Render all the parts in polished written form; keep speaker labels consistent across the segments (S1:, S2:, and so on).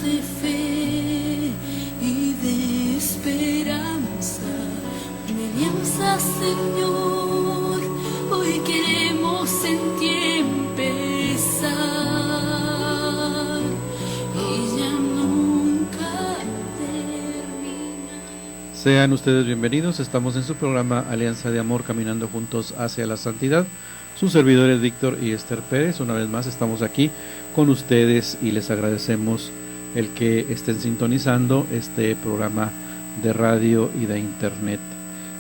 S1: de fe y de esperanza, una alianza, Señor, hoy queremos en ti empezar y ya nunca terminar.
S2: Sean ustedes bienvenidos, estamos en su programa Alianza de Amor, caminando juntos hacia la santidad. Sus servidores Víctor y Esther Pérez, una vez más estamos aquí con ustedes y les agradecemos el que estén sintonizando este programa de radio y de internet.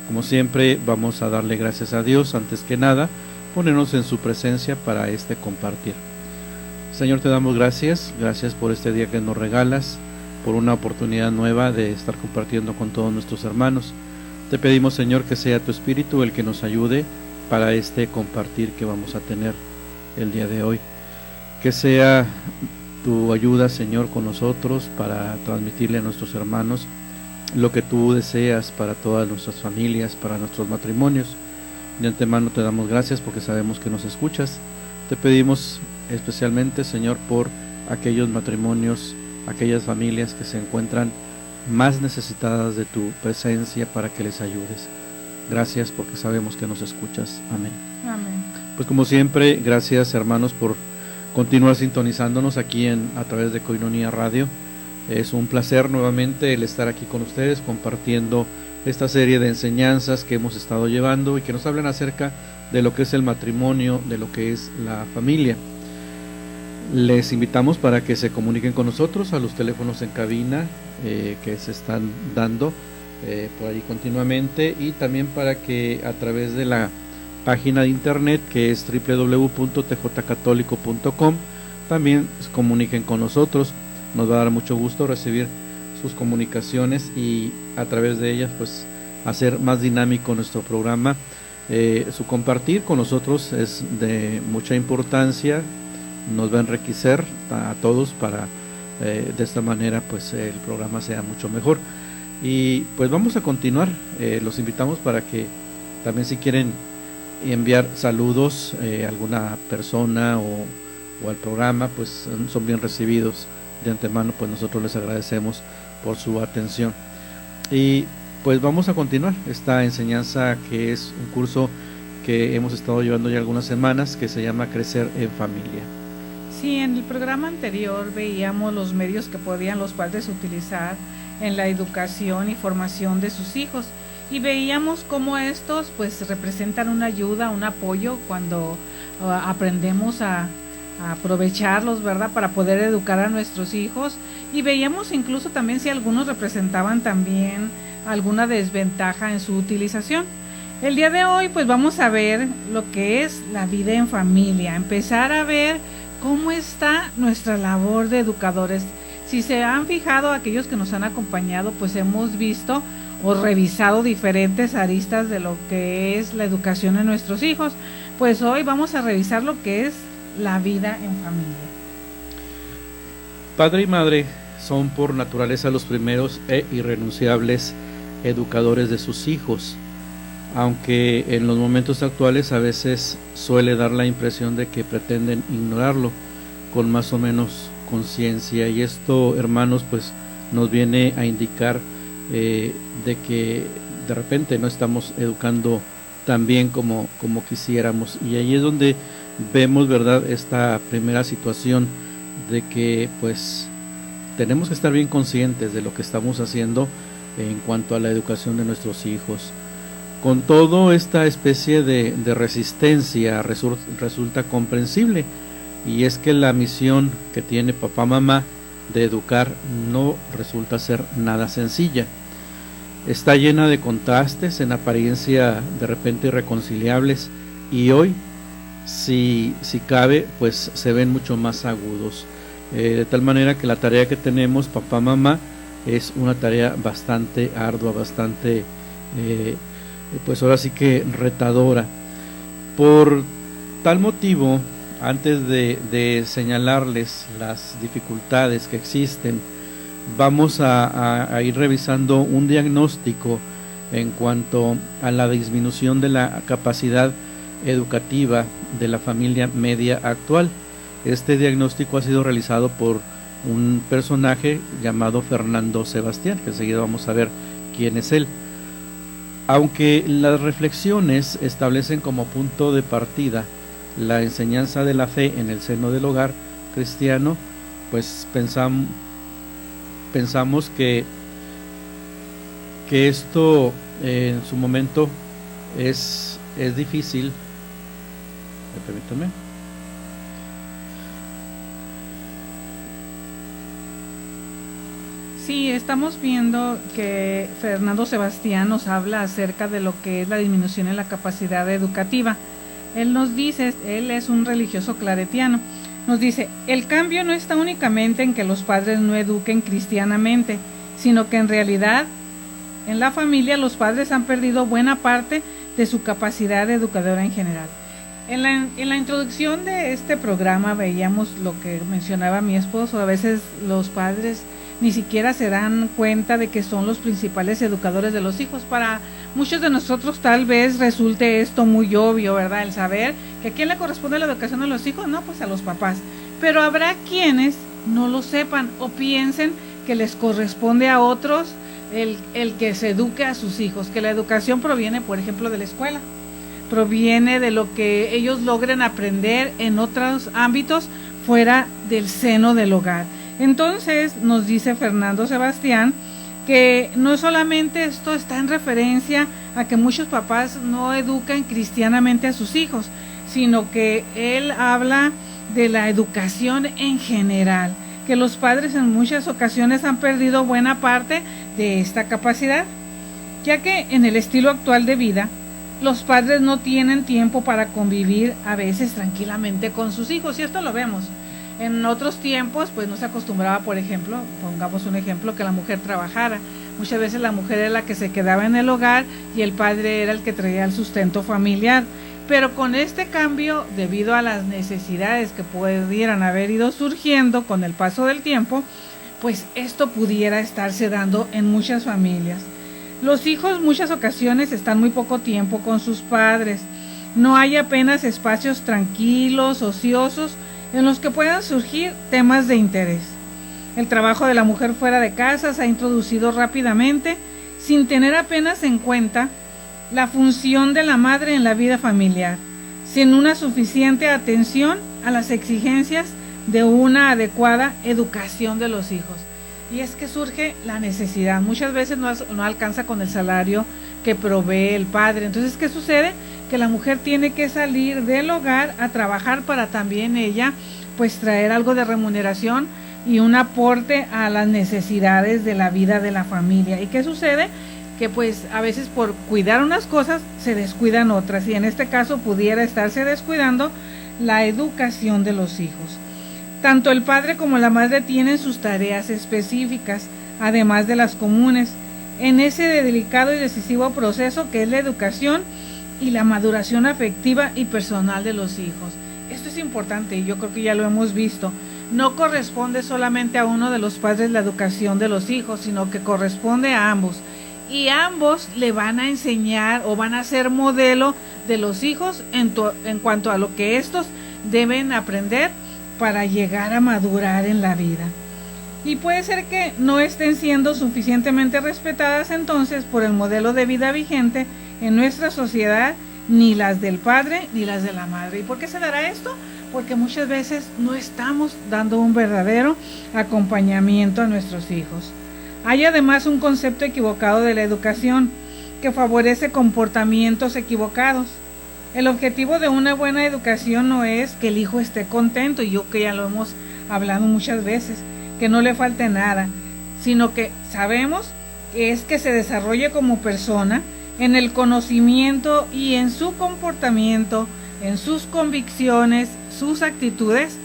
S2: Como siempre, vamos a darle gracias a Dios, antes que nada, ponernos en su presencia para este compartir. Señor, te damos gracias por este día que nos regalas, por una oportunidad nueva de estar compartiendo con todos nuestros hermanos. Te pedimos, Señor, que sea tu Espíritu el que nos ayude para este compartir que vamos a tener el día de hoy. Que sea tu ayuda, Señor, con nosotros para transmitirle a nuestros hermanos lo que tú deseas para todas nuestras familias, para nuestros matrimonios. De antemano te damos gracias porque sabemos que nos escuchas. Te pedimos especialmente, Señor, por aquellos matrimonios, aquellas familias que se encuentran más necesitadas de tu presencia para que les ayudes. Gracias porque sabemos que nos escuchas. Amén.
S3: Amén.
S2: Pues como siempre, gracias hermanos por continuar sintonizándonos aquí a través de Koinonia Radio. Es un placer nuevamente el estar aquí con ustedes compartiendo esta serie de enseñanzas que hemos estado llevando y que nos hablan acerca de lo que es el matrimonio, de lo que es la familia. Les invitamos para que se comuniquen con nosotros a los teléfonos en cabina que se están dando por ahí continuamente, y también para que a través de la página de internet que es www.tjcatólico.com también se comuniquen con nosotros. Nos va a dar mucho gusto recibir sus comunicaciones y a través de ellas pues hacer más dinámico nuestro programa. Su compartir con nosotros es de mucha importancia, nos va a enriquecer a todos para de esta manera pues el programa sea mucho mejor. Y pues vamos a continuar, los invitamos para que también si quieren enviar saludos a alguna persona o al programa, pues son bien recibidos de antemano, pues nosotros les agradecemos por su atención. Y pues vamos a continuar esta enseñanza, que es un curso que hemos estado llevando ya algunas semanas, que se llama Crecer en Familia.
S3: Sí, en el programa anterior veíamos los medios que podían los padres utilizar en la educación y formación de sus hijos, y veíamos cómo estos pues representan una ayuda, un apoyo cuando aprendemos a aprovecharlos, ¿verdad?, para poder educar a nuestros hijos. Y veíamos incluso también si algunos representaban también alguna desventaja en su utilización. El día de hoy pues vamos a ver lo que es la vida en familia, empezar a ver cómo está nuestra labor de educadores. Si se han fijado, aquellos que nos han acompañado, pues hemos visto o revisado diferentes aristas de lo que es la educación de nuestros hijos. Pues hoy vamos a revisar lo que es la vida en familia.
S2: Padre y madre son por naturaleza los primeros e irrenunciables educadores de sus hijos, aunque en los momentos actuales a veces suele dar la impresión de que pretenden ignorarlo con más o menos conciencia, y esto, hermanos, pues nos viene a indicar de que de repente no estamos educando tan bien como quisiéramos, y ahí es donde vemos, verdad, esta primera situación de que pues tenemos que estar bien conscientes de lo que estamos haciendo en cuanto a la educación de nuestros hijos. Con todo, esta especie de resistencia resulta comprensible, y es que la misión que tiene papá, mamá de educar no resulta ser nada sencilla. Está llena de contrastes, en apariencia de repente irreconciliables, y hoy, si cabe, pues se ven mucho más agudos. De tal manera que la tarea que tenemos papá, mamá, es una tarea bastante ardua, bastante pues ahora sí que retadora. Por tal motivo, antes de señalarles las dificultades que existen, vamos a ir revisando un diagnóstico en cuanto a la disminución de la capacidad educativa de la familia media actual. Este diagnóstico ha sido realizado por un personaje llamado Fernando Sebastián, que enseguida vamos a ver quién es él. Aunque las reflexiones establecen como punto de partida la enseñanza de la fe en el seno del hogar cristiano, pues pensamos que esto en su momento es difícil. Permítanme.
S3: Sí, estamos viendo que Fernando Sebastián nos habla acerca de lo que es la disminución en la capacidad educativa. Él nos dice, él es un religioso claretiano, nos dice, el cambio no está únicamente en que los padres no eduquen cristianamente, sino que en realidad en la familia los padres han perdido buena parte de su capacidad educadora en general. En la introducción de este programa veíamos lo que mencionaba mi esposo, a veces los padres ni siquiera se dan cuenta de que son los principales educadores de los hijos. Para muchos de nosotros tal vez resulte esto muy obvio, ¿verdad? El saber que a quién le corresponde la educación de los hijos, no, pues a los papás. Pero habrá quienes no lo sepan o piensen que les corresponde a otros el que se eduque a sus hijos, que la educación proviene, por ejemplo, de la escuela, proviene de lo que ellos logren aprender en otros ámbitos fuera del seno del hogar. Entonces nos dice Fernando Sebastián que no solamente esto está en referencia a que muchos papás no educan cristianamente a sus hijos, sino que él habla de la educación en general, que los padres en muchas ocasiones han perdido buena parte de esta capacidad, ya que en el estilo actual de vida los padres no tienen tiempo para convivir a veces tranquilamente con sus hijos, y esto lo vemos. En otros tiempos, pues no se acostumbraba, por ejemplo, pongamos un ejemplo, que la mujer trabajara. Muchas veces la mujer era la que se quedaba en el hogar y el padre era el que traía el sustento familiar. Pero con este cambio, debido a las necesidades que pudieran haber ido surgiendo con el paso del tiempo, pues esto pudiera estarse dando en muchas familias. Los hijos en muchas ocasiones están muy poco tiempo con sus padres. No hay apenas espacios tranquilos, ociosos, en los que puedan surgir temas de interés. El trabajo de la mujer fuera de casa se ha introducido rápidamente, sin tener apenas en cuenta la función de la madre en la vida familiar, sin una suficiente atención a las exigencias de una adecuada educación de los hijos. Y es que surge la necesidad, muchas veces no alcanza con el salario que provee el padre. Entonces, ¿qué sucede? Que la mujer tiene que salir del hogar a trabajar para también ella pues traer algo de remuneración y un aporte a las necesidades de la vida de la familia. ¿Y qué sucede? Que pues a veces por cuidar unas cosas se descuidan otras, y en este caso pudiera estarse descuidando la educación de los hijos. Tanto el padre como la madre tienen sus tareas específicas, además de las comunes, en ese delicado y decisivo proceso que es la educación y la maduración afectiva y personal de los hijos. Esto es importante y yo creo que ya lo hemos visto. No corresponde solamente a uno de los padres la educación de los hijos, sino que corresponde a ambos. Y ambos le van a enseñar o van a ser modelo de los hijos en cuanto a lo que estos deben aprender para llegar a madurar en la vida. Y puede ser que no estén siendo suficientemente respetadas entonces por el modelo de vida vigente en nuestra sociedad, ni las del padre ni las de la madre. ¿Y por qué se dará esto? Porque muchas veces no estamos dando un verdadero acompañamiento a nuestros hijos. Hay además un concepto equivocado de la educación que favorece comportamientos equivocados. El objetivo de una buena educación no es que el hijo esté contento, y yo que ya lo hemos hablado muchas veces, que no le falte nada, sino que sabemos que es que se desarrolle como persona en el conocimiento y en su comportamiento, en sus convicciones, sus actitudes,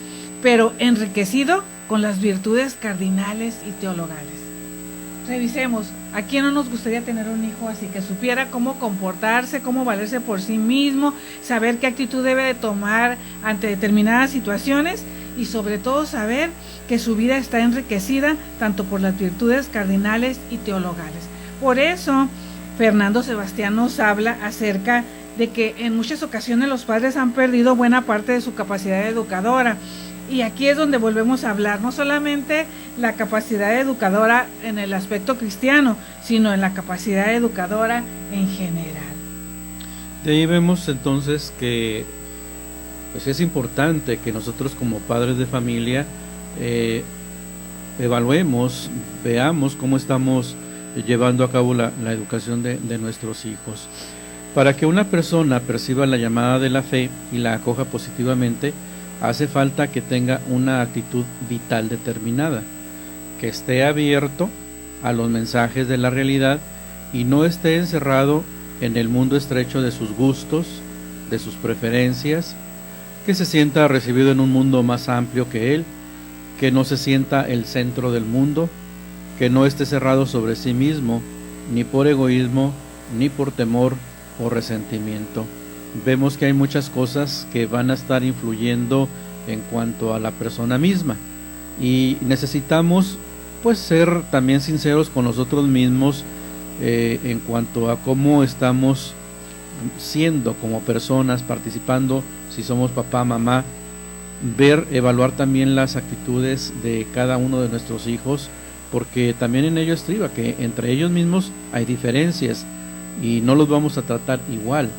S3: pero enriquecido con las virtudes cardinales y teologales. Revisemos, ¿a quién no nos gustaría tener un hijo así? Que supiera cómo comportarse, cómo valerse por sí mismo, saber qué actitud debe de tomar ante determinadas situaciones y sobre todo saber que su vida está enriquecida tanto por las virtudes cardinales y teologales. Por eso, Fernando Sebastián nos habla acerca de que en muchas ocasiones los padres han perdido buena parte de su capacidad educadora. Y aquí es donde volvemos a hablar, no solamente la capacidad educadora en el aspecto cristiano, sino en la capacidad educadora en general.
S2: De ahí vemos entonces que pues es importante que nosotros como padres de familia evaluemos, veamos cómo estamos llevando a cabo la educación de nuestros hijos. Para que una persona perciba la llamada de la fe y la acoja positivamente, hace falta que tenga una actitud vital determinada, que esté abierto a los mensajes de la realidad y no esté encerrado en el mundo estrecho de sus gustos, de sus preferencias, que se sienta recibido en un mundo más amplio que él, que no se sienta el centro del mundo, que no esté cerrado sobre sí mismo, ni por egoísmo, ni por temor o resentimiento. Vemos que hay muchas cosas que van a estar influyendo en cuanto a la persona misma y necesitamos pues ser también sinceros con nosotros mismos en cuanto a cómo estamos siendo como personas, participando, si somos papá, mamá, evaluar también las actitudes de cada uno de nuestros hijos, porque también en ello estriba que entre ellos mismos hay diferencias y no los vamos a tratar igual,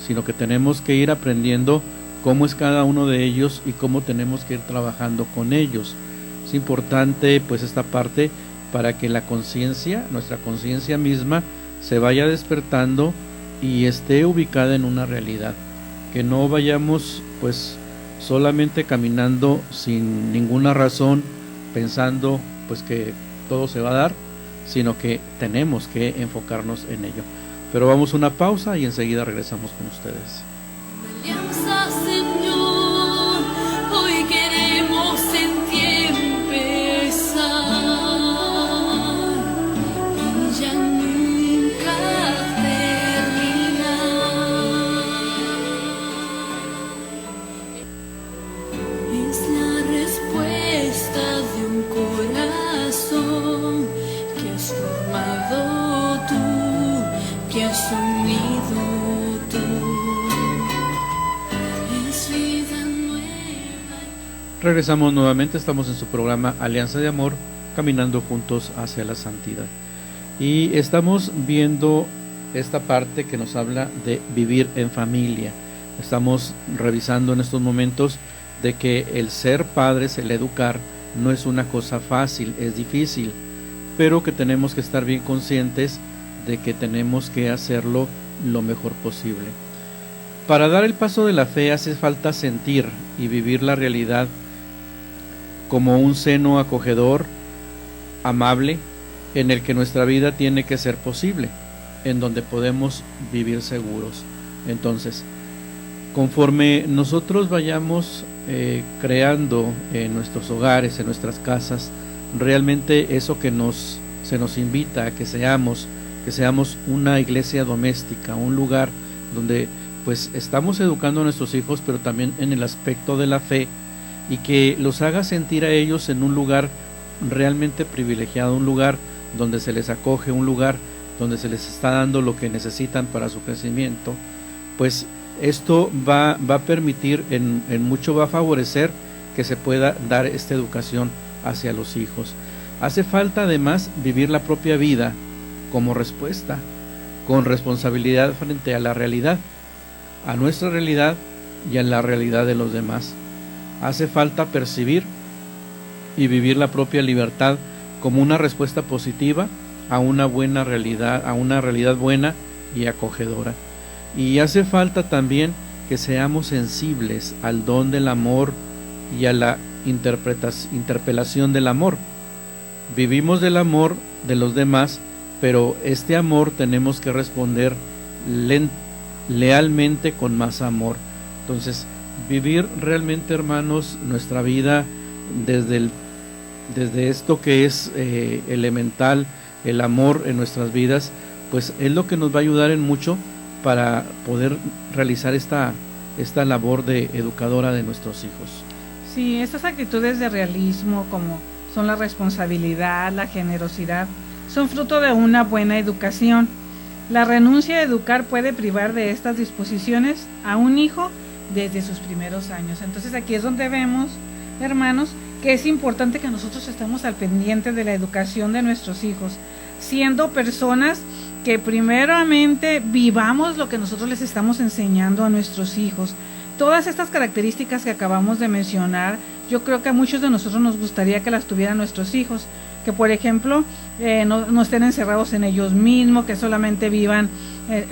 S2: sino que tenemos que ir aprendiendo cómo es cada uno de ellos y cómo tenemos que ir trabajando con ellos. Es importante pues esta parte para que la conciencia, nuestra conciencia misma, se vaya despertando y esté ubicada en una realidad, que no vayamos pues solamente caminando sin ninguna razón, pensando pues que todo se va a dar, sino que tenemos que enfocarnos en ello. Pero vamos a una pausa y enseguida regresamos con ustedes.
S1: Alianza, Señor, hoy queremos en ti empezar y ya nunca terminar. Es la respuesta de un corazón que has formado tú, que has unido tú. Es vida nueva.
S2: Regresamos nuevamente, estamos en su programa Alianza de Amor, caminando juntos hacia la santidad. Y estamos viendo esta parte que nos habla de vivir en familia. Estamos revisando en estos momentos de que el ser padres, el educar, no es una cosa fácil, es difícil, pero que tenemos que estar bien conscientes de que tenemos que hacerlo lo mejor posible. Para dar el paso de la fe hace falta sentir y vivir la realidad como un seno acogedor, amable, en el que nuestra vida tiene que ser posible, en donde podemos vivir seguros. Entonces, conforme nosotros vayamos creando en nuestros hogares, en nuestras casas, realmente eso que se nos invita a que seamos una iglesia doméstica, un lugar donde pues estamos educando a nuestros hijos, pero también en el aspecto de la fe, y que los haga sentir a ellos en un lugar realmente privilegiado, un lugar donde se les acoge, un lugar donde se les está dando lo que necesitan para su crecimiento. Pues esto va a permitir, en mucho va a favorecer que se pueda dar esta educación hacia los hijos. Hace falta además vivir la propia vida como respuesta, con responsabilidad frente a la realidad, a nuestra realidad y a la realidad de los demás. Hace falta percibir y vivir la propia libertad como una respuesta positiva a una buena realidad, a una realidad buena y acogedora. Y hace falta también que seamos sensibles al don del amor y a la interpelación del amor. Vivimos del amor de los demás, pero este amor tenemos que responder lealmente con más amor. Entonces, vivir realmente, hermanos, nuestra vida desde esto que es elemental, el amor en nuestras vidas, pues es lo que nos va a ayudar en mucho para poder realizar esta labor de educadora de nuestros hijos.
S3: Sí, estas actitudes de realismo, como son la responsabilidad, la generosidad, son fruto de una buena educación. La renuncia a educar puede privar de estas disposiciones a un hijo desde sus primeros años. Entonces aquí es donde vemos hermanos, que es importante que nosotros estemos al pendiente de la educación de nuestros hijos, siendo personas que primeramente vivamos lo que nosotros les estamos enseñando a nuestros hijos. Todas estas características que acabamos de mencionar, yo creo que a muchos de nosotros nos gustaría que las tuvieran nuestros hijos, que por ejemplo no estén encerrados en ellos mismos, que solamente vivan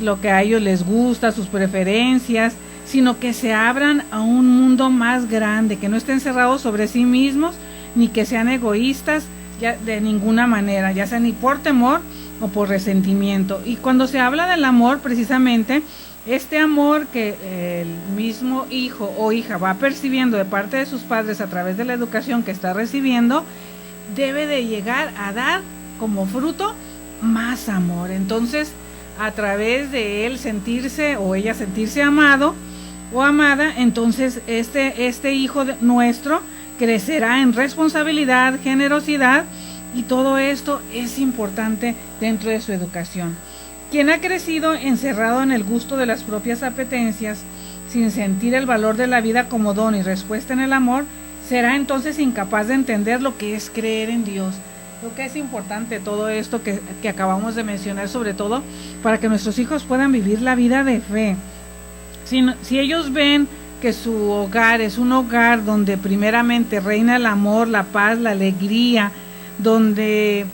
S3: lo que a ellos les gusta, sus preferencias, sino que se abran a un mundo más grande, que no estén cerrados sobre sí mismos, ni que sean egoístas ya de ninguna manera, ya sea ni por temor o por resentimiento. Y cuando se habla del amor, precisamente, este amor que el mismo hijo o hija va percibiendo de parte de sus padres a través de la educación que está recibiendo, debe de llegar a dar como fruto más amor. Entonces, a través de él sentirse o ella sentirse amado o amada, entonces este hijo nuestro crecerá en responsabilidad, generosidad, y todo esto es importante dentro de su educación. Quien ha crecido encerrado en el gusto de las propias apetencias, sin sentir el valor de la vida como don y respuesta en el amor, será entonces incapaz de entender lo que es creer en Dios. Creo que es importante todo esto que acabamos de mencionar, sobre todo para que nuestros hijos puedan vivir la vida de fe. Si ellos ven que su hogar es un hogar donde primeramente reina el amor, la paz, la alegría, donde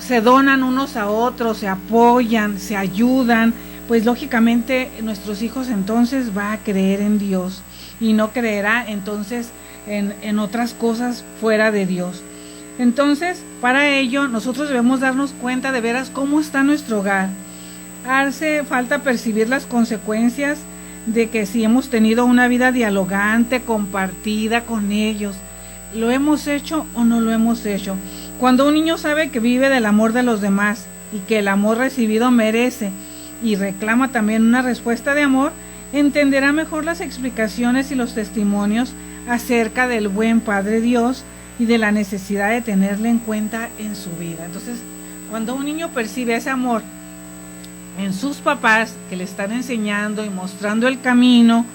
S3: se donan unos a otros, se apoyan, se ayudan, pues lógicamente nuestros hijos entonces va a creer en Dios y no creerá entonces en otras cosas fuera de Dios. Entonces, para ello nosotros debemos darnos cuenta de veras cómo está nuestro hogar. Hace falta percibir las consecuencias de que si hemos tenido una vida dialogante, compartida con ellos, ¿lo hemos hecho o no lo hemos hecho? Cuando un niño sabe que vive del amor de los demás y que el amor recibido merece y reclama también una respuesta de amor, entenderá mejor las explicaciones y los testimonios acerca del buen Padre Dios y de la necesidad de tenerle en cuenta en su vida. Entonces, cuando un niño percibe ese amor en sus papás que le están enseñando y mostrando el camino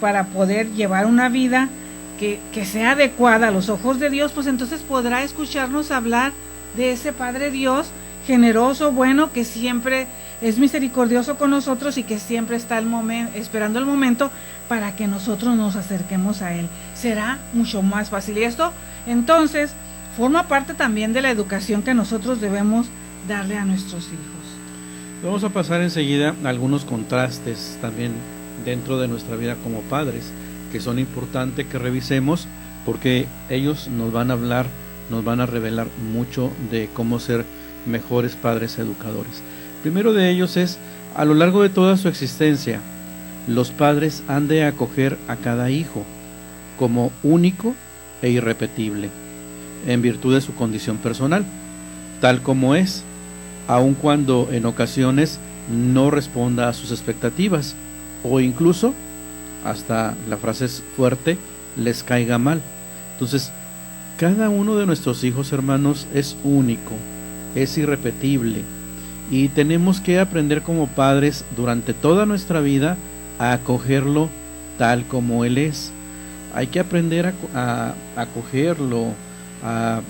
S3: para poder llevar una vida que sea adecuada a los ojos de Dios, pues entonces podrá escucharnos hablar de ese Padre Dios generoso, bueno, que siempre es misericordioso con nosotros y que siempre está esperando el momento para que nosotros nos acerquemos a Él. Será mucho más fácil. Y esto entonces forma parte también de la educación que nosotros debemos darle a nuestros hijos.
S2: Vamos a pasar enseguida a algunos contrastes también dentro de nuestra vida como padres, que son importantes que revisemos, porque ellos nos van a hablar, nos van a revelar mucho de cómo ser mejores padres educadores. Primero de ellos es, a lo largo de toda su existencia, los padres han de acoger a cada hijo como único e irrepetible, en virtud de su condición personal, tal como es, aun cuando en ocasiones no responda a sus expectativas, o incluso, hasta la frase es fuerte, les caiga mal. Entonces, cada uno de nuestros hijos, hermanos, es único, es irrepetible, y tenemos que aprender como padres durante toda nuestra vida a acogerlo tal como él es. Hay que aprender a acogerlo, a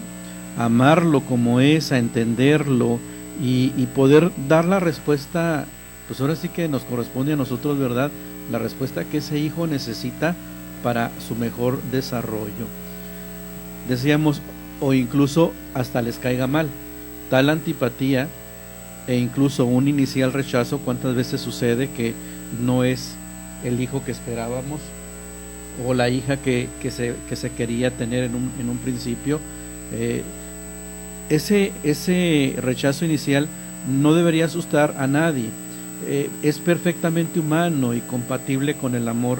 S2: amarlo como es, a entenderlo y poder dar la respuesta, pues ahora sí que nos corresponde a nosotros, ¿verdad? La respuesta que ese hijo necesita para su mejor desarrollo. Decíamos, o incluso hasta les caiga mal. Tal antipatía e incluso un inicial rechazo, ¿cuántas veces sucede que no es el hijo que esperábamos o la hija que se quería tener en un principio? Ese rechazo inicial no debería asustar a nadie. Es perfectamente humano y compatible con el amor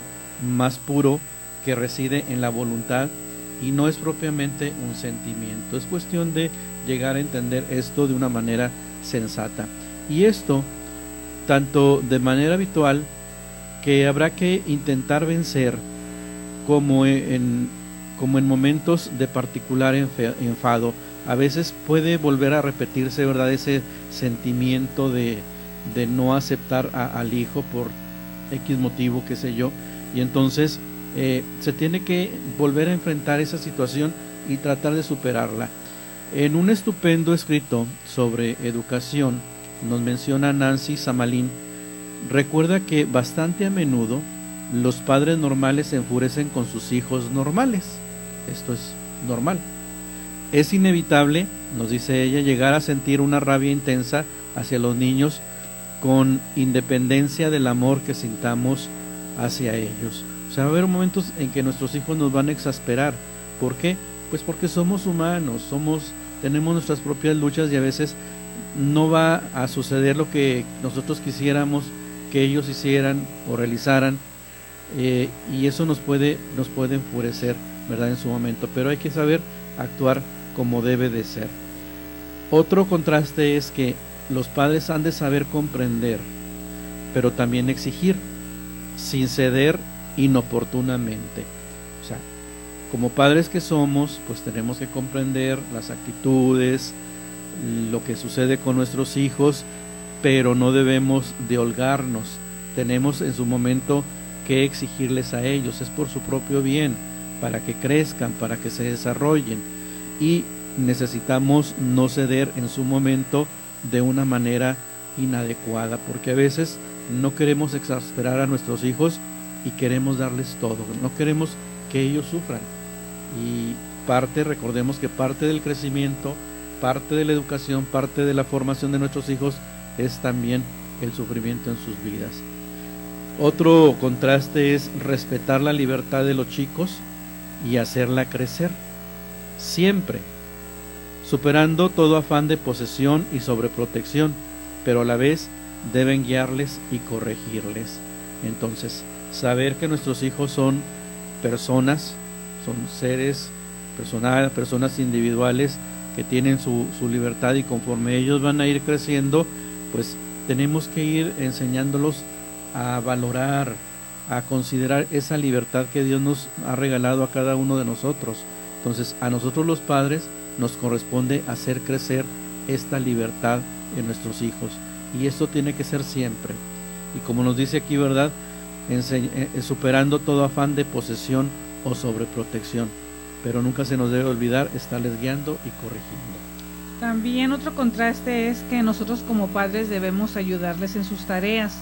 S2: más puro que reside en la voluntad y no es propiamente un sentimiento. Es cuestión de llegar a entender esto de una manera sensata. Y esto, tanto de manera habitual, que habrá que intentar vencer, como en momentos de particular enfado. A veces puede volver a repetirse, ¿verdad?, ese sentimiento de no aceptar al hijo por X motivo, qué sé yo, y entonces se tiene que volver a enfrentar esa situación y tratar de superarla. En un estupendo escrito sobre educación nos menciona Nancy Samalín, recuerda que bastante a menudo los padres normales se enfurecen con sus hijos normales. Esto es normal. Es inevitable, nos dice ella, llegar a sentir una rabia intensa hacia los niños con independencia del amor que sintamos hacia ellos. O sea, va a haber momentos en que nuestros hijos nos van a exasperar. ¿Por qué? Pues porque somos humanos, tenemos nuestras propias luchas y a veces no va a suceder lo que nosotros quisiéramos que ellos hicieran o realizaran, y eso nos puede enfurecer, ¿verdad?, en su momento, pero hay que saber actuar como debe de ser. Otro contraste es que los padres han de saber comprender, pero también exigir, sin ceder inoportunamente. O sea, como padres que somos, pues tenemos que comprender las actitudes, lo que sucede con nuestros hijos, pero no debemos de holgarnos. Tenemos en su momento que exigirles a ellos, es por su propio bien, para que crezcan, para que se desarrollen, y necesitamos no ceder en su momento de una manera inadecuada, porque a veces no queremos exasperar a nuestros hijos y queremos darles todo, no queremos que ellos sufran. Y recordemos que parte del crecimiento, parte de la educación, parte de la formación de nuestros hijos es también el sufrimiento en sus vidas. Otro contraste es respetar la libertad de los chicos y hacerla crecer, siempre, superando todo afán de posesión y sobreprotección, pero a la vez deben guiarles y corregirles. Entonces, saber que nuestros hijos son personas, son seres personas individuales que tienen su libertad, y conforme ellos van a ir creciendo, pues tenemos que ir enseñándolos a valorar, a considerar esa libertad que Dios nos ha regalado a cada uno de nosotros. Entonces, a nosotros los padres nos corresponde hacer crecer esta libertad en nuestros hijos, y esto tiene que ser siempre. Y como nos dice aquí, ¿verdad?, superando todo afán de posesión o sobreprotección, pero nunca se nos debe olvidar estarles guiando y corrigiendo.
S3: También otro contraste es que nosotros como padres debemos ayudarles en sus tareas,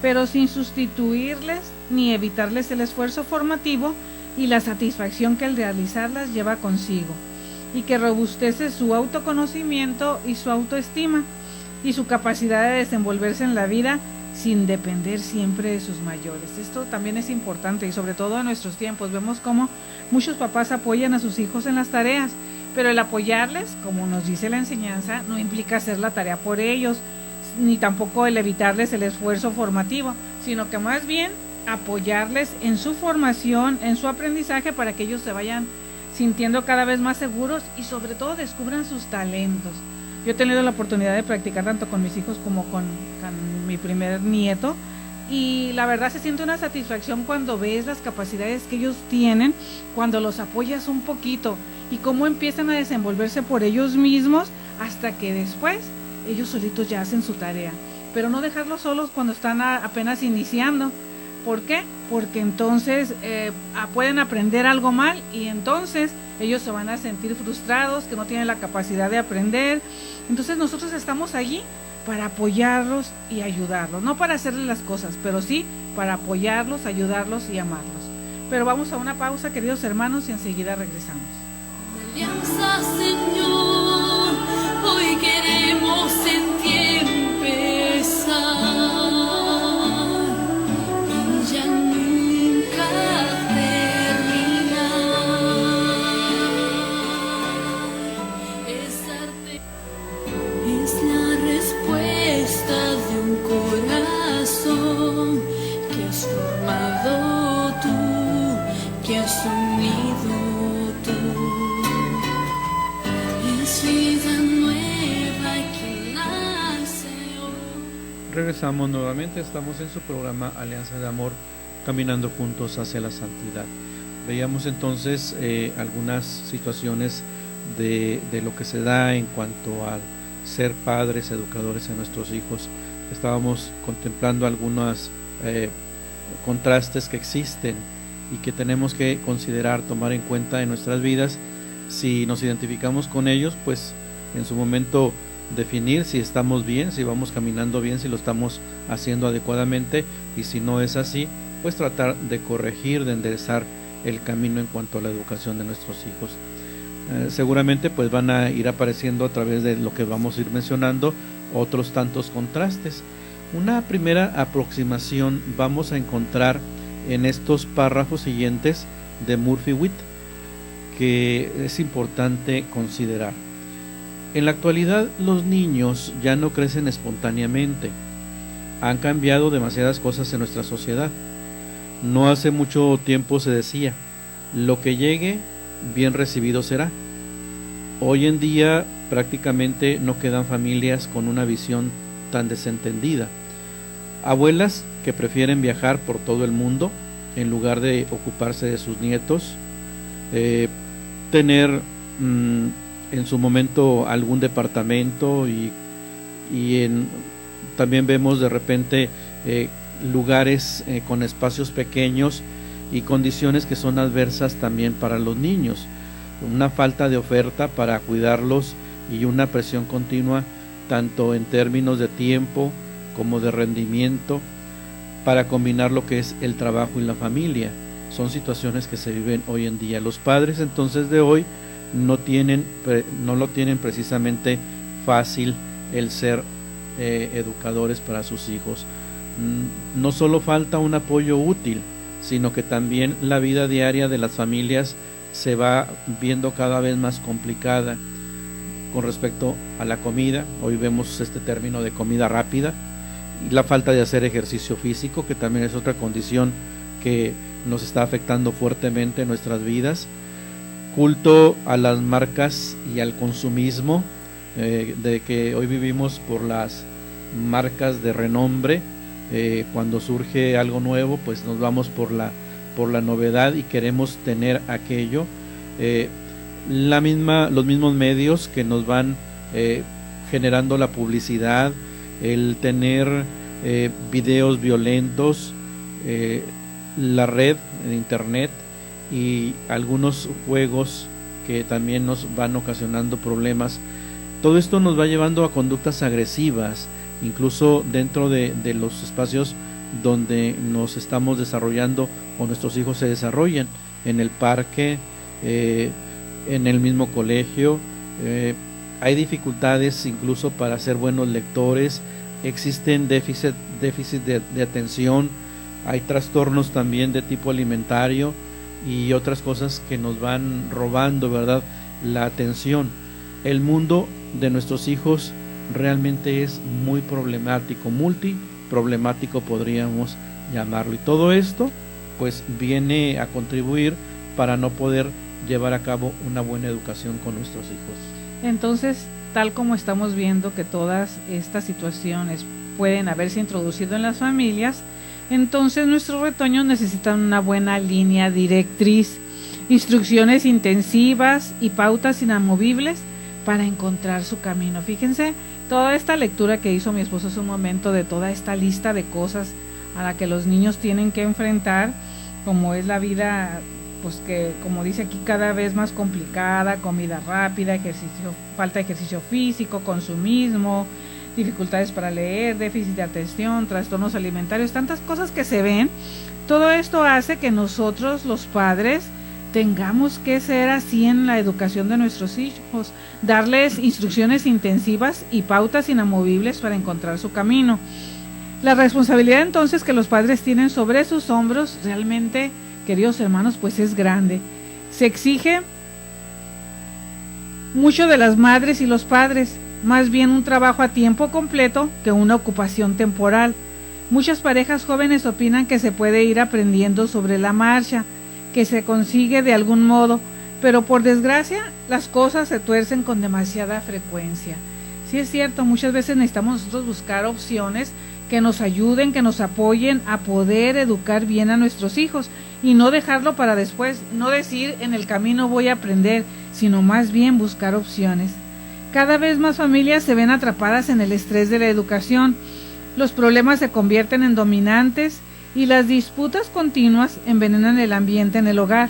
S3: pero sin sustituirles ni evitarles el esfuerzo formativo y la satisfacción que el realizarlas lleva consigo, y que robustece su autoconocimiento y su autoestima y su capacidad de desenvolverse en la vida sin depender siempre de sus mayores. Esto también es importante, y sobre todo en nuestros tiempos vemos cómo muchos papás apoyan a sus hijos en las tareas, pero el apoyarles, como nos dice la enseñanza, no implica hacer la tarea por ellos, ni tampoco el evitarles el esfuerzo formativo, sino que más bien apoyarles en su formación, en su aprendizaje, para que ellos se vayan sintiendo cada vez más seguros y sobre todo descubran sus talentos. Yo he tenido la oportunidad de practicar tanto con mis hijos como con mi primer nieto, y la verdad se siente una satisfacción cuando ves las capacidades que ellos tienen, cuando los apoyas un poquito y cómo empiezan a desenvolverse por ellos mismos hasta que después ellos solitos ya hacen su tarea. Pero no dejarlos solos cuando están apenas iniciando. ¿Por qué? Porque entonces pueden aprender algo mal, y entonces ellos se van a sentir frustrados, que no tienen la capacidad de aprender. Entonces nosotros estamos allí para apoyarlos y ayudarlos, no para hacerles las cosas, pero sí para apoyarlos, ayudarlos y amarlos. Pero vamos a una pausa, queridos hermanos, y enseguida regresamos.
S1: Alianza, Señor, hoy queremos en ti empezar, y ya nunca terminar. Es la respuesta de un corazón que has formado tú, que has unido tú. Es vida nueva que nace hoy.
S2: Regresamos nuevamente, estamos en su programa Alianza de Amor, caminando juntos hacia la santidad. Veíamos entonces algunas situaciones de lo que se da en cuanto al ser padres, educadores de nuestros hijos. Estábamos contemplando algunos contrastes que existen y que tenemos que considerar, tomar en cuenta en nuestras vidas. Si nos identificamos con ellos, pues en su momento definir si estamos bien, si vamos caminando bien, si lo estamos haciendo adecuadamente, y si no es así, pues tratar de corregir, de enderezar el camino en cuanto a la educación de nuestros hijos. Seguramente pues van a ir apareciendo a través de lo que vamos a ir mencionando otros tantos contrastes. Una primera aproximación vamos a encontrar en estos párrafos siguientes de Murphy-Witt, que es importante considerar. En la actualidad los niños ya no crecen espontáneamente. Han cambiado demasiadas cosas en nuestra sociedad. No hace mucho tiempo se decía, lo que llegue, bien recibido será. Hoy en día prácticamente no quedan familias con una visión tan desentendida. Abuelas que prefieren viajar por todo el mundo en lugar de ocuparse de sus nietos, tener en su momento algún departamento y también vemos de repente lugares con espacios pequeños y condiciones que son adversas también para los niños, una falta de oferta para cuidarlos y una presión continua tanto en términos de tiempo como de rendimiento para combinar lo que es el trabajo y la familia. Son situaciones que se viven hoy en día. Los padres entonces de hoy no lo tienen precisamente fácil el ser educadores para sus hijos. No solo falta un apoyo útil, sino que también la vida diaria de las familias se va viendo cada vez más complicada con respecto a la comida. Hoy vemos este término de comida rápida y la falta de hacer ejercicio físico, que también es otra condición que nos está afectando fuertemente en nuestras vidas. Culto a las marcas y al consumismo, de que hoy vivimos por las marcas de renombre. Cuando surge algo nuevo, pues nos vamos por la novedad y queremos tener aquello. Los mismos medios que nos van generando la publicidad, el tener videos violentos, la red de internet y algunos juegos que también nos van ocasionando problemas. Todo esto nos va llevando a conductas agresivas, incluso dentro de los espacios donde nos estamos desarrollando o nuestros hijos se desarrollan, en el parque, en el mismo colegio. Hay dificultades incluso para ser buenos lectores, existen déficit de atención, hay trastornos también de tipo alimentario y otras cosas que nos van robando, ¿verdad?, la atención. El mundo de nuestros hijos realmente es muy problemático, multiproblemático podríamos llamarlo, y todo esto pues viene a contribuir para no poder llevar a cabo una buena educación con nuestros hijos.
S3: Entonces, tal como estamos viendo que todas estas situaciones pueden haberse introducido en las familias, entonces nuestros retoños necesitan una buena línea directriz, instrucciones intensivas y pautas inamovibles para encontrar su camino. Fíjense, toda esta lectura que hizo mi esposo hace un momento de toda esta lista de cosas a la que los niños tienen que enfrentar, como es la vida, pues que como dice aquí, cada vez más complicada, comida rápida, falta de ejercicio físico, consumismo, dificultades para leer, déficit de atención, trastornos alimentarios, tantas cosas que se ven. Todo esto hace que nosotros, los padres, tengamos que ser así en la educación de nuestros hijos, darles instrucciones intensivas y pautas inamovibles para encontrar su camino. La responsabilidad entonces que los padres tienen sobre sus hombros realmente, queridos hermanos, pues es grande. Se exige mucho de las madres y los padres, más bien un trabajo a tiempo completo que una ocupación temporal. Muchas parejas jóvenes opinan que se puede ir aprendiendo sobre la marcha, que se consigue de algún modo, pero por desgracia las cosas se tuercen con demasiada frecuencia. Sí es cierto, muchas veces necesitamos nosotros buscar opciones que nos ayuden, que nos apoyen a poder educar bien a nuestros hijos y no dejarlo para después, no decir en el camino voy a aprender, sino más bien buscar opciones. Cada vez más familias se ven atrapadas en el estrés de la educación. Los problemas se convierten en dominantes y las disputas continuas envenenan el ambiente en el hogar.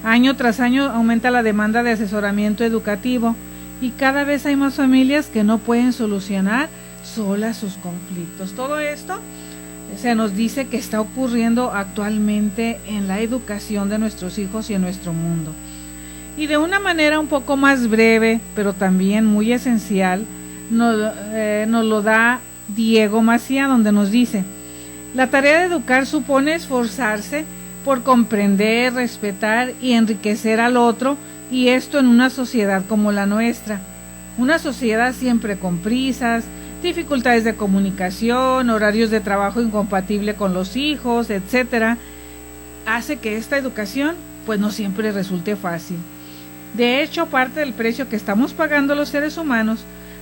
S3: Año tras año aumenta la demanda de asesoramiento educativo y cada vez hay más familias que no pueden solucionar solas sus conflictos. Todo esto se nos dice que está ocurriendo actualmente en la educación de nuestros hijos y en nuestro mundo. Y de una manera un poco más breve, pero también muy esencial, nos lo da Diego Macía, donde nos dice: la tarea de educar supone esforzarse por comprender, respetar y enriquecer al otro, y esto en una sociedad como la nuestra. Una sociedad siempre con prisas, dificultades de comunicación, horarios de trabajo incompatible con los hijos, etcétera, hace que esta educación pues no siempre resulte fácil. De hecho, parte del precio que estamos pagando los seres humanos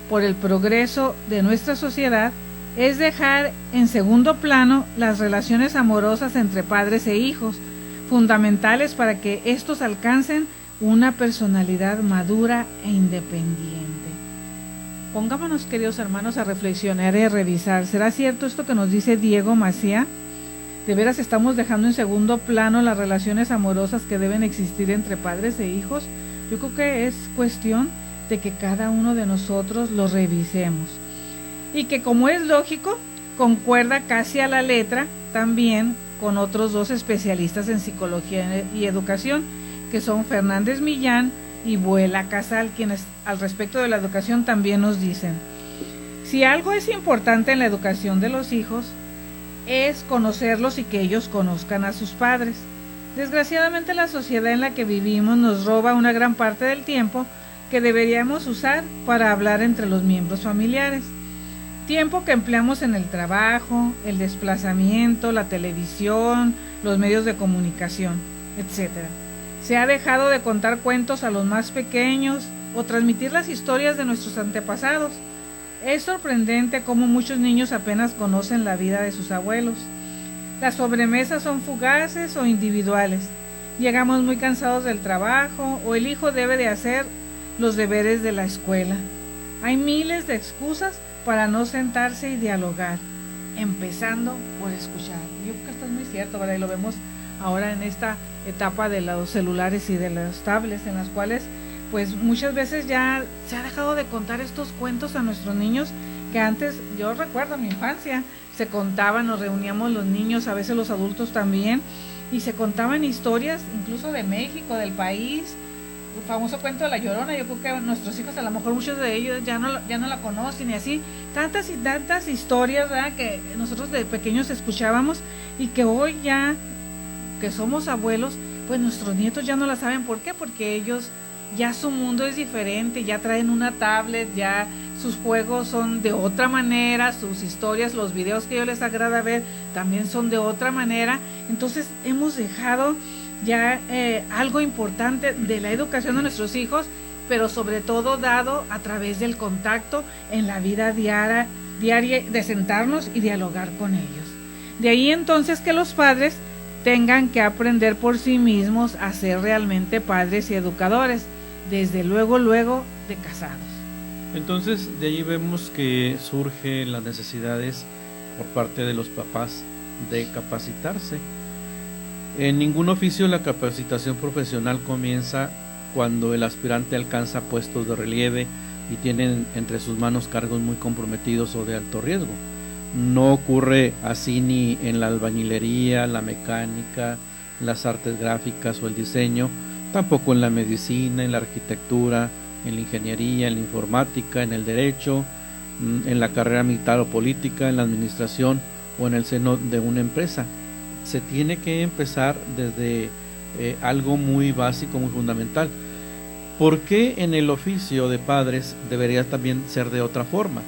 S3: por el progreso de nuestra sociedad es dejar en segundo plano las relaciones amorosas entre padres e hijos, fundamentales para que estos alcancen una personalidad madura e independiente. Pongámonos, queridos hermanos, a reflexionar y a revisar. ¿Será cierto esto que nos dice Diego Macía? ¿De veras estamos dejando en segundo plano las relaciones amorosas que deben existir entre padres e hijos? Yo creo que es cuestión de que cada uno de nosotros lo revisemos. Y que, como es lógico, concuerda casi a la letra también con otros dos especialistas en psicología y educación, que son Fernández Millán y Buela Casal, quienes al respecto de la educación también nos dicen: si algo es importante en la educación de los hijos, es conocerlos y que ellos conozcan a sus padres. Desgraciadamente, la sociedad en la que vivimos nos roba una gran parte del tiempo que deberíamos usar para hablar entre los miembros familiares. Tiempo que empleamos en el trabajo, el desplazamiento, la televisión, los medios de comunicación, etc. Se ha dejado de contar cuentos a los más pequeños o transmitir las historias de nuestros antepasados. Es sorprendente cómo muchos niños apenas conocen la vida de sus abuelos. Las sobremesas son fugaces o individuales. Llegamos muy cansados del trabajo o el hijo debe de hacer los deberes de la escuela. Hay miles de excusas para no sentarse y dialogar, empezando por escuchar. Yo creo que esto es muy cierto, ¿verdad? Y lo vemos ahora en esta etapa de los celulares y de los tablets, en las cuales pues muchas veces ya se ha dejado de contar estos cuentos a nuestros niños que antes, yo recuerdo mi infancia, se contaban, nos reuníamos los niños, a veces los adultos también, y se contaban historias incluso de México, del país. El famoso cuento de La Llorona, yo creo que nuestros hijos, a lo mejor muchos de ellos ya no la conocen, y así tantas y tantas historias, ¿verdad?, que nosotros de pequeños escuchábamos y que hoy ya que somos abuelos, pues nuestros nietos ya no la saben. ¿Por qué? Porque ellos ya su mundo es diferente, ya traen una tablet, ya sus juegos son de otra manera, sus historias, los videos que a ellos les agrada ver también son de otra manera. Entonces hemos dejado ya algo importante de la educación de nuestros hijos, pero sobre todo dado a través del contacto en la vida diaria de sentarnos y dialogar con ellos. De ahí entonces que los padres tengan que aprender por sí mismos a ser realmente padres y educadores, desde luego de casados.
S2: Entonces de allí vemos que surgen las necesidades por parte de los papás de capacitarse. En ningún oficio la capacitación profesional comienza cuando el aspirante alcanza puestos de relieve y tiene entre sus manos cargos muy comprometidos o de alto riesgo. No ocurre así ni en la albañilería, la mecánica, las artes gráficas o el diseño, tampoco en la medicina, en la arquitectura, en la ingeniería, en la informática, en el derecho, en la carrera militar o política, en la administración o en el seno de una empresa. Se tiene que empezar desde algo muy básico, muy fundamental. ¿Por qué en el oficio de padres debería también ser de otra forma?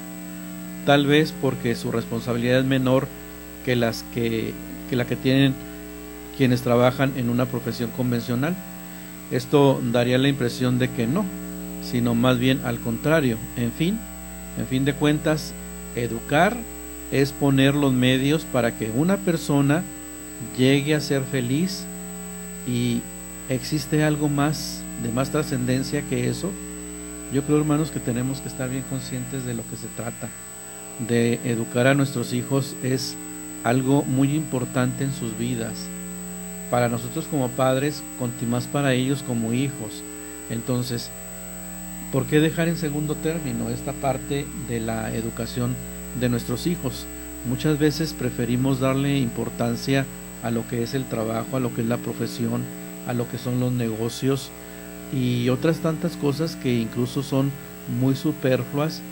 S2: Tal vez porque su responsabilidad es menor que la que tienen quienes trabajan en una profesión convencional. Esto daría la impresión de que no, sino más bien al contrario. En fin de cuentas, educar es poner los medios para que una persona llegue a ser feliz, y existe algo más de más trascendencia que eso. Yo creo, hermanos, que tenemos que estar bien conscientes de lo que se trata. De educar a nuestros hijos es algo muy importante en sus vidas, para nosotros como padres, más para ellos como hijos. Entonces, ¿por qué dejar en segundo término esta parte de la educación de nuestros hijos? Muchas veces preferimos darle importancia a lo que es el trabajo, a lo que es la profesión, a lo que son los negocios y otras tantas cosas que incluso son muy superfluas,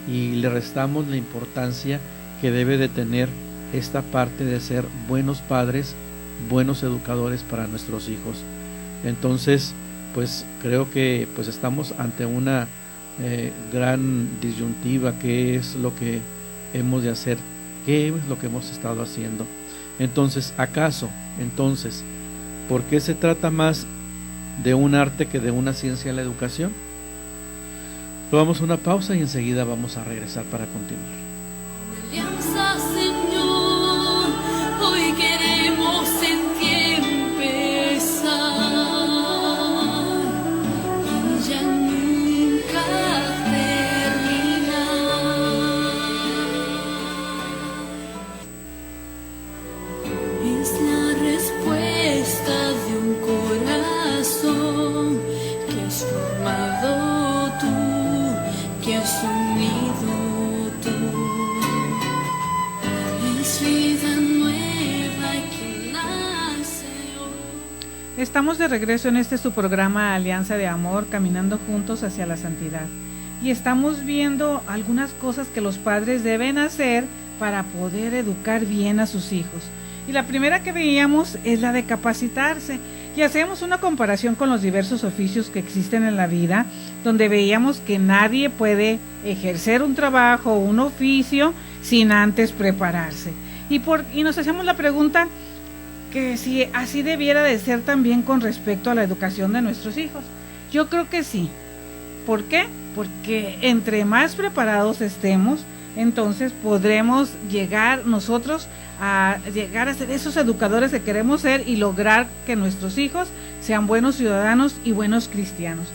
S2: y le restamos la importancia que debe de tener esta parte de ser buenos padres, buenos educadores para nuestros hijos. Entonces, pues creo que pues estamos ante una gran disyuntiva. ¿Qué es lo que hemos de hacer? ¿Qué es lo que hemos estado haciendo? Entonces, ¿por qué se trata más de un arte que de una ciencia la educación? Tomamos una pausa y enseguida vamos a regresar para continuar.
S1: Alianza, Señor, hoy queremos en ti empezar y ya nunca terminar. Es la respuesta de un corazón que has formado tú, que has unido tú. Es vida nueva que nace hoy.
S3: Estamos de regreso en su programa Alianza de Amor, caminando juntos hacia la santidad. Y estamos viendo algunas cosas que los padres deben hacer para poder educar bien a sus hijos. Y la primera que veíamos es la de capacitarse. Y hacemos una comparación con los diversos oficios que existen en la vida, donde veíamos que nadie puede ejercer un trabajo o un oficio sin antes prepararse. Y nos hacemos la pregunta que si así debiera de ser también con respecto a la educación de nuestros hijos. Yo creo que sí. ¿Por qué? Porque entre más preparados estemos, entonces podremos llegar nosotros a ser esos educadores que queremos ser y lograr que nuestros hijos sean buenos ciudadanos y buenos cristianos.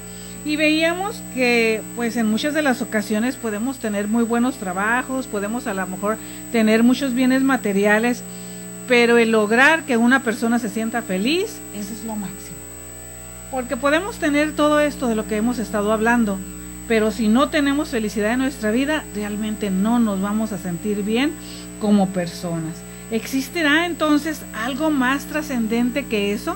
S3: Y veíamos que pues en muchas de las ocasiones podemos tener muy buenos trabajos, podemos a lo mejor tener muchos bienes materiales, pero el lograr que una persona se sienta feliz, eso es lo máximo. Porque podemos tener todo esto de lo que hemos estado hablando, pero si no tenemos felicidad en nuestra vida, realmente no nos vamos a sentir bien como personas. ¿Existirá entonces algo más trascendente que eso?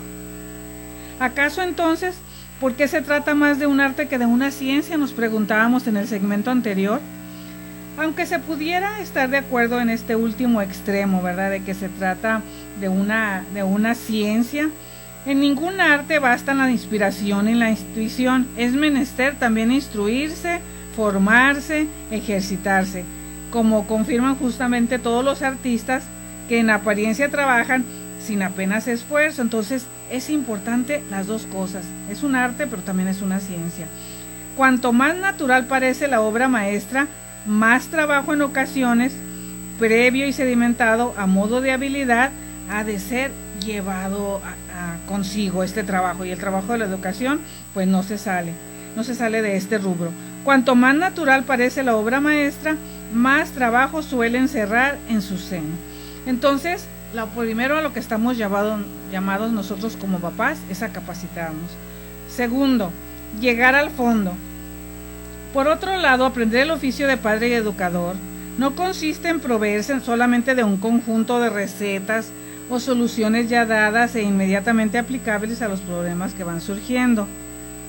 S3: ¿Acaso entonces, por qué se trata más de un arte que de una ciencia? Nos preguntábamos en el segmento anterior. Aunque se pudiera estar de acuerdo en este último extremo, ¿verdad? De que se trata de una ciencia. En ningún arte basta la inspiración y la intuición. Es menester también instruirse, formarse, ejercitarse, como confirman justamente todos los artistas que en apariencia trabajan sin apenas esfuerzo. Entonces es importante las dos cosas. Es un arte, pero también es una ciencia. Cuanto más natural parece la obra maestra, más trabajo en ocasiones, previo y sedimentado a modo de habilidad, ha de ser llevado consigo este trabajo. Y el trabajo de la educación pues no se sale de este rubro. Cuanto más natural parece la obra maestra, más trabajo suele encerrar en su seno. Entonces, lo primero a lo que estamos llamados nosotros como papás es a capacitarnos. Segundo, llegar al fondo. Por otro lado, aprender el oficio de padre y educador no consiste en proveerse solamente de un conjunto de recetas o soluciones ya dadas e inmediatamente aplicables a los problemas que van surgiendo,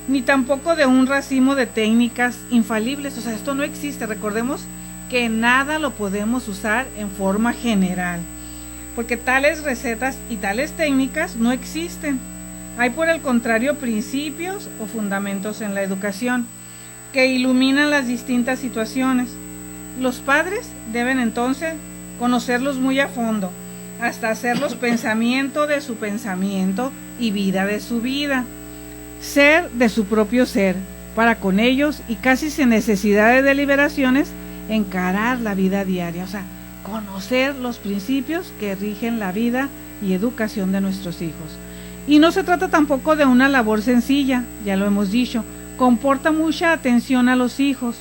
S3: ni tampoco de un racimo de técnicas infalibles. O sea, esto no existe. Recordemos que nada lo podemos usar en forma general, porque tales recetas y tales técnicas no existen. Hay, por el contrario, principios o fundamentos en la educación que iluminan las distintas situaciones. Los padres deben entonces conocerlos muy a fondo, hasta hacerlos pensamiento de su pensamiento y vida de su vida, ser de su propio ser, para con ellos y casi sin necesidad de deliberaciones encarar la vida diaria. O sea, conocer los principios que rigen la vida y educación de nuestros hijos. Y no se trata tampoco de una labor sencilla, ya lo hemos dicho. Comporta mucha atención a los hijos,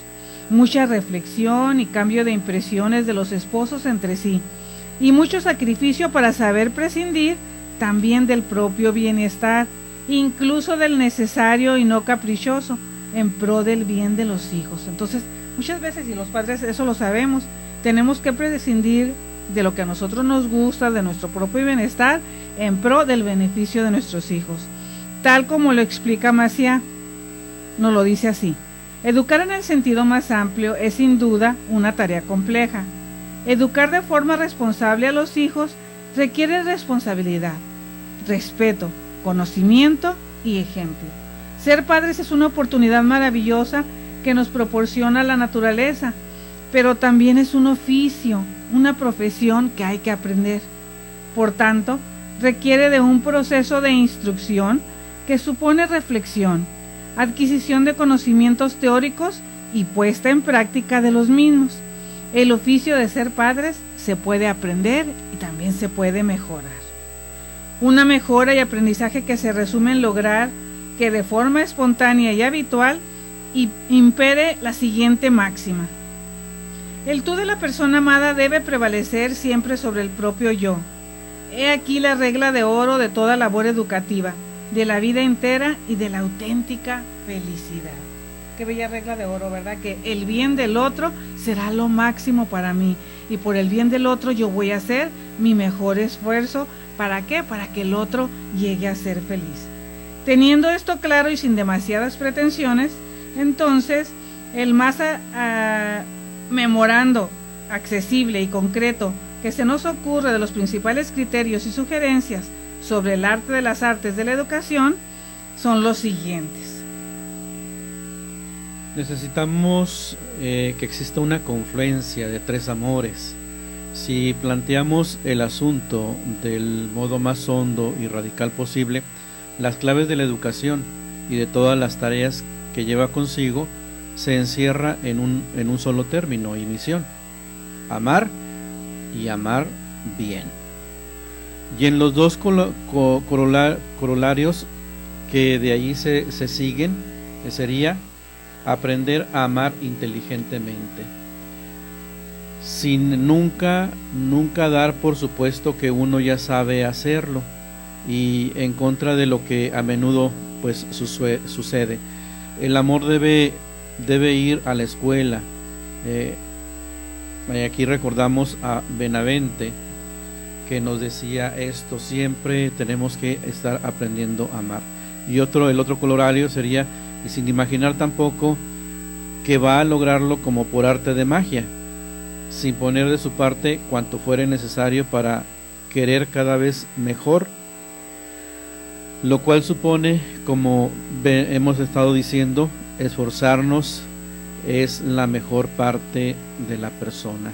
S3: mucha reflexión y cambio de impresiones de los esposos entre sí. y mucho sacrificio para saber prescindir también del propio bienestar, incluso del necesario y no caprichoso, en pro del bien de los hijos. Entonces, muchas veces, y los padres eso lo sabemos, tenemos que prescindir de lo que a nosotros nos gusta, de nuestro propio bienestar, en pro del beneficio de nuestros hijos. Tal como lo explica Maciá, nos lo dice así: educar en el sentido más amplio es sin duda una tarea compleja. Educar de forma responsable a los hijos requiere responsabilidad, respeto, conocimiento y ejemplo. Ser padres es una oportunidad maravillosa que nos proporciona la naturaleza, pero también es un oficio, una profesión que hay que aprender. Por tanto, requiere de un proceso de instrucción que supone reflexión, adquisición de conocimientos teóricos y puesta en práctica de los mismos. El oficio de ser padres se puede aprender y también se puede mejorar. Una mejora y aprendizaje que se resume en lograr que de forma espontánea y habitual impere la siguiente máxima: el tú de la persona amada debe prevalecer siempre sobre el propio yo. He aquí la regla de oro de toda labor educativa, de la vida entera y de la auténtica felicidad. Qué bella regla de oro, ¿verdad? Que el bien del otro será lo máximo para mí, y por el bien del otro yo voy a hacer mi mejor esfuerzo. ¿Para qué? Para que el otro llegue a ser feliz. Teniendo esto claro y sin demasiadas pretensiones, entonces el más memorando, accesible y concreto que se nos ocurre de los principales criterios y sugerencias sobre el arte de las artes de la educación son los siguientes.
S2: Necesitamos que exista una confluencia de tres amores. Si planteamos el asunto del modo más hondo y radical posible, las claves de la educación y de todas las tareas que lleva consigo se encierra en un solo término y misión: amar y amar bien. Y en los dos corolarios que de allí se siguen, sería aprender a amar inteligentemente, sin nunca dar por supuesto que uno ya sabe hacerlo, y en contra de lo que a menudo pues sucede. El amor debe ir a la escuela. Aquí recordamos a Benavente, que nos decía esto: siempre tenemos que estar aprendiendo a amar. Y el otro colorario sería: y sin imaginar tampoco que va a lograrlo como por arte de magia, sin poner de su parte cuanto fuere necesario para querer cada vez mejor, lo cual supone, como hemos estado diciendo, esforzarnos es la mejor parte de la persona.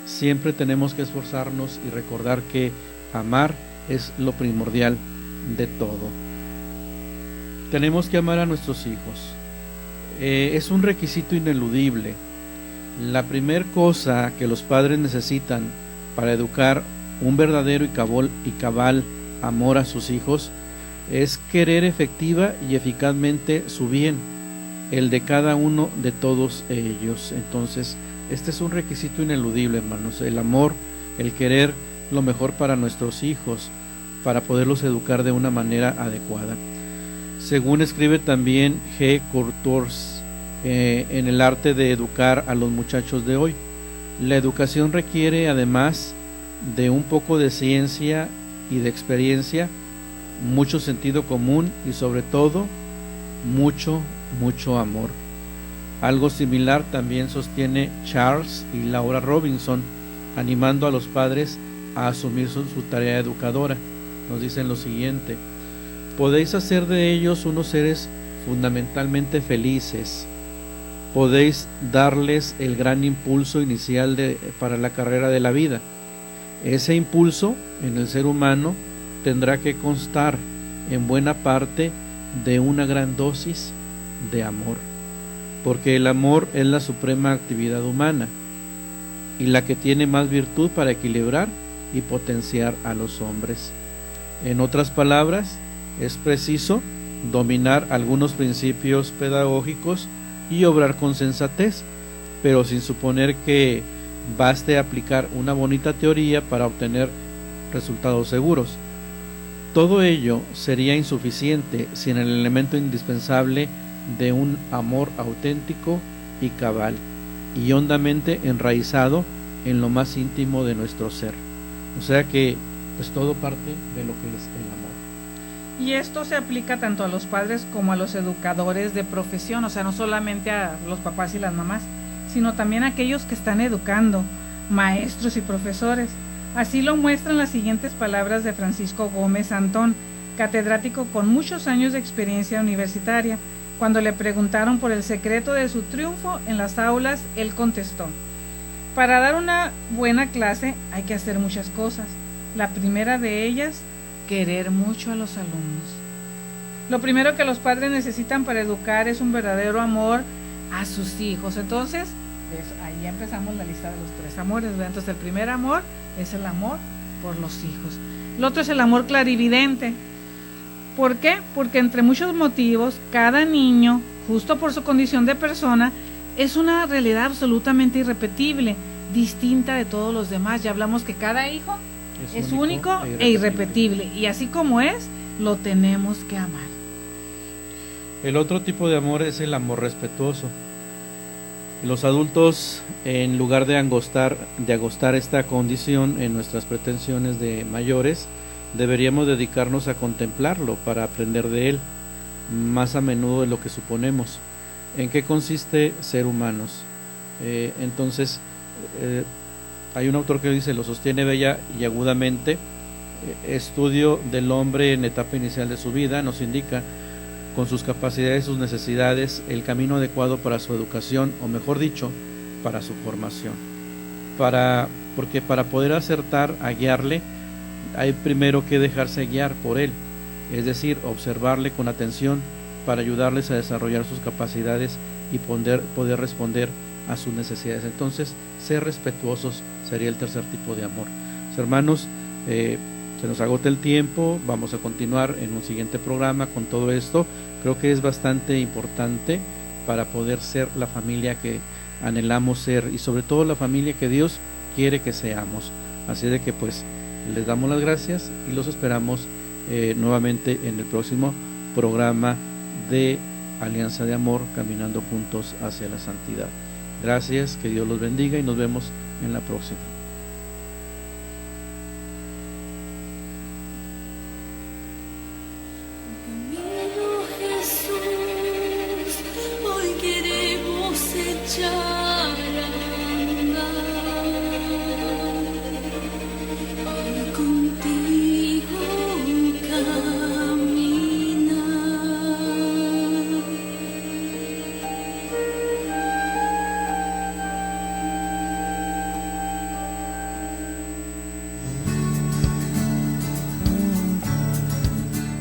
S2: Siempre tenemos que esforzarnos y recordar que amar es lo primordial de todo. Tenemos que amar a nuestros hijos. Es un requisito ineludible. La primera cosa que los padres necesitan para educar un verdadero y cabal amor a sus hijos es querer efectiva y eficazmente su bien, el de cada uno de todos ellos. Entonces, este es un requisito ineludible, hermanos: el amor, el querer lo mejor para nuestros hijos, para poderlos educar de una manera adecuada. Según escribe también G. Courtois en el arte de educar a los muchachos de hoy, la educación requiere, además de un poco de ciencia y de experiencia, mucho sentido común y sobre todo mucho amor. Algo similar también sostiene Charles y Laura Robinson, animando a los padres a asumir su tarea educadora. Nos dicen lo siguiente: podéis hacer de ellos unos seres fundamentalmente felices, podéis darles el gran impulso inicial para la carrera de la vida. Ese impulso en el ser humano tendrá que constar en buena parte de una gran dosis de amor, porque el amor es la suprema actividad humana y la que tiene más virtud para equilibrar y potenciar a los hombres. En otras palabras, es preciso dominar algunos principios pedagógicos y obrar con sensatez, pero sin suponer que baste aplicar una bonita teoría para obtener resultados seguros. Todo ello sería insuficiente sin el elemento indispensable de un amor auténtico y cabal, y hondamente enraizado en lo más íntimo de nuestro ser. O sea que pues todo parte de lo que es el amor.
S3: Y esto se aplica tanto a los padres como a los educadores de profesión, o sea, no solamente a los papás y las mamás, sino también a aquellos que están educando, maestros y profesores. Así lo muestran las siguientes palabras de Francisco Gómez Antón, catedrático con muchos años de experiencia universitaria. Cuando le preguntaron por el secreto de su triunfo en las aulas, él contestó: para dar una buena clase hay que hacer muchas cosas. La primera de ellas, querer mucho a los alumnos. Lo primero que los padres necesitan para educar es un verdadero amor a sus hijos. Entonces, pues, ahí empezamos la lista de los 3 amores, ¿verdad? Entonces, el primer amor es el amor por los hijos. El otro es el amor clarividente. ¿Por qué? Porque entre muchos motivos, cada niño, justo por su condición de persona, es una realidad absolutamente irrepetible, distinta de todos los demás. Ya hablamos que cada hijo es único e irrepetible, y así como es, lo tenemos que amar.
S2: El otro tipo de amor es el amor respetuoso. Los adultos, en lugar de agostar esta condición en nuestras pretensiones de mayores, deberíamos dedicarnos a contemplarlo para aprender de él, más a menudo de lo que suponemos. ¿En qué consiste ser humanos? Entonces, hay un autor que dice, lo sostiene bella y agudamente, estudio del hombre en etapa inicial de su vida, nos indica, con sus capacidades y sus necesidades, el camino adecuado para su educación, o mejor dicho, para su formación. Porque para poder acertar a guiarle, hay primero que dejarse guiar por él, es decir, observarle con atención para ayudarles a desarrollar sus capacidades y poder responder a sus necesidades. Entonces, ser respetuosos sería el tercer tipo de amor. Hermanos, se nos agota el tiempo, vamos a continuar en un siguiente programa con todo esto. Creo que es bastante importante para poder ser la familia que anhelamos ser, y sobre todo la familia que Dios quiere que seamos. Así de que pues les damos las gracias y los esperamos nuevamente en el próximo programa de Alianza de Amor, caminando juntos hacia la santidad. Gracias, que Dios los bendiga y nos vemos en la próxima.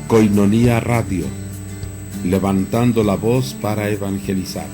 S4: Koinonía Radio, levantando la voz para evangelizar.